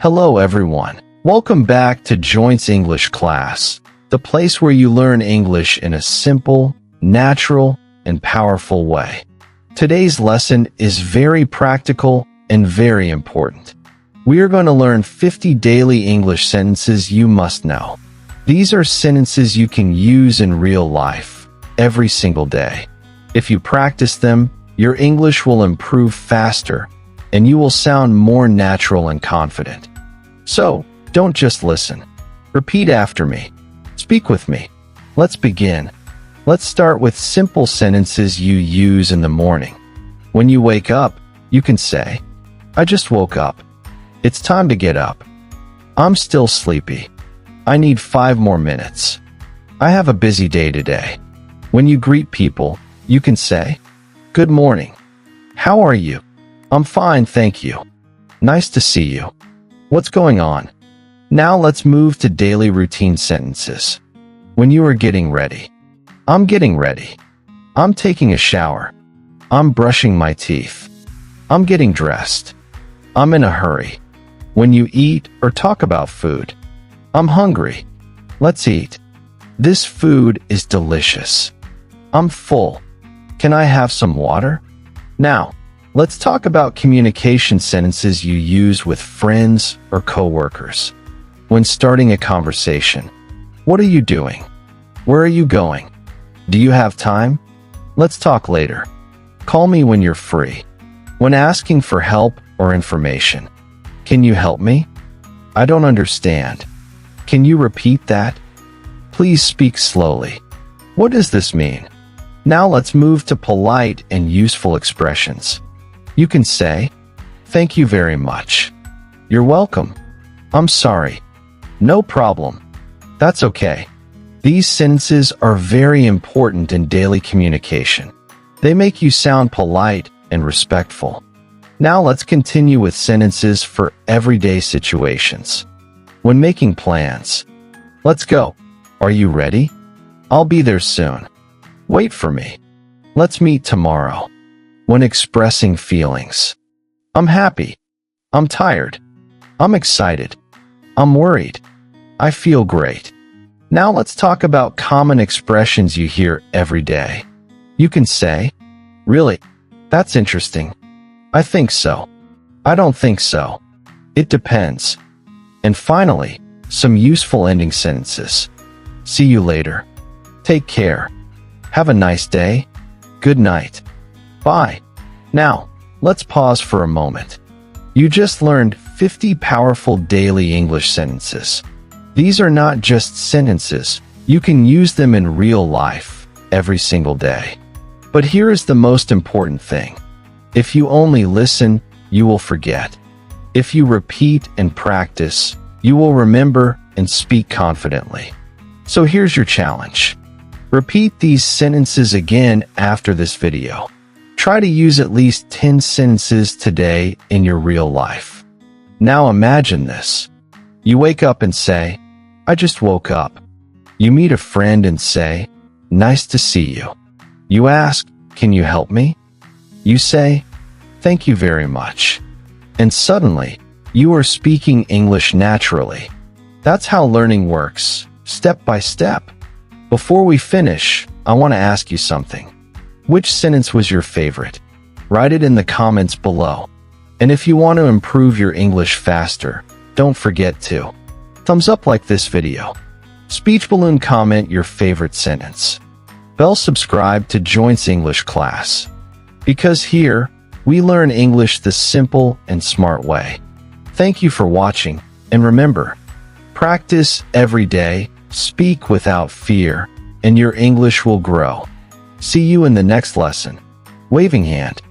Hello everyone. Welcome back to Joint's English class, the place where you learn English in a simple, natural, and powerful way. Today's lesson is very practical and very important. We are going to learn 50 daily English sentences you must know. These are sentences you can use in real life, every single day. If you practice them, your English will improve faster, and you will sound more natural and confident. So, don't just listen. Repeat after me. Speak with me. Let's begin. Let's start with simple sentences you use in the morning. When you wake up, you can say, I just woke up. It's time to get up. I'm still sleepy. I need 5 more minutes. I have a busy day today. When you greet people, you can say, Good morning. How are you? I'm fine, thank you. Nice to see you. What's going on? Now let's move to daily routine sentences. When you are getting ready. I'm getting ready. I'm taking a shower. I'm brushing my teeth. I'm getting dressed. I'm in a hurry. When you eat or talk about food. I'm hungry. Let's eat. This food is delicious. I'm full. Can I have some water? Now, let's talk about communication sentences you use with friends or coworkers. When starting a conversation. What are you doing? Where are you going? Do you have time? Let's talk later. Call me when you're free. When asking for help or information. Can you help me? I don't understand. Can you repeat that? Please speak slowly. What does this mean? Now let's move to polite and useful expressions. You can say, Thank you very much. You're welcome. I'm sorry. No problem. That's okay. These sentences are very important in daily communication. They make you sound polite and respectful. Now let's continue with sentences for everyday situations. When making plans. Let's go. Are you ready? I'll be there soon. Wait for me. Let's meet tomorrow. When expressing feelings. I'm happy. I'm tired. I'm excited. I'm worried. I feel great. Now let's talk about common expressions you hear every day. You can say, Really? That's interesting. I think so. I don't think so. It depends. And finally, some useful ending sentences. See you later. Take care. Have a nice day. Good night. Bye. Now, let's pause for a moment. You just learned 50 powerful daily English sentences. These are not just sentences. You can use them in real life, every single day. But here is the most important thing. If you only listen, you will forget. If you repeat and practice, you will remember and speak confidently. So here's your challenge. Repeat these sentences again after this video. Try to use at least 10 sentences today in your real life. Now imagine this. You wake up and say, I just woke up. You meet a friend and say, Nice to see you. You ask, Can you help me? You say, Thank you very much. And suddenly, you are speaking English naturally. That's how learning works, step by step. Before we finish, I want to ask you something. Which sentence was your favorite? Write it in the comments below. And if you want to improve your English faster, don't forget to thumbs up like this video. Speech balloon comment your favorite sentence. Bell subscribe to Joint's English class. Because here, we learn English the simple and smart way. Thank you for watching, and remember, practice every day, speak without fear, and your English will grow. See you in the next lesson. Waving hand.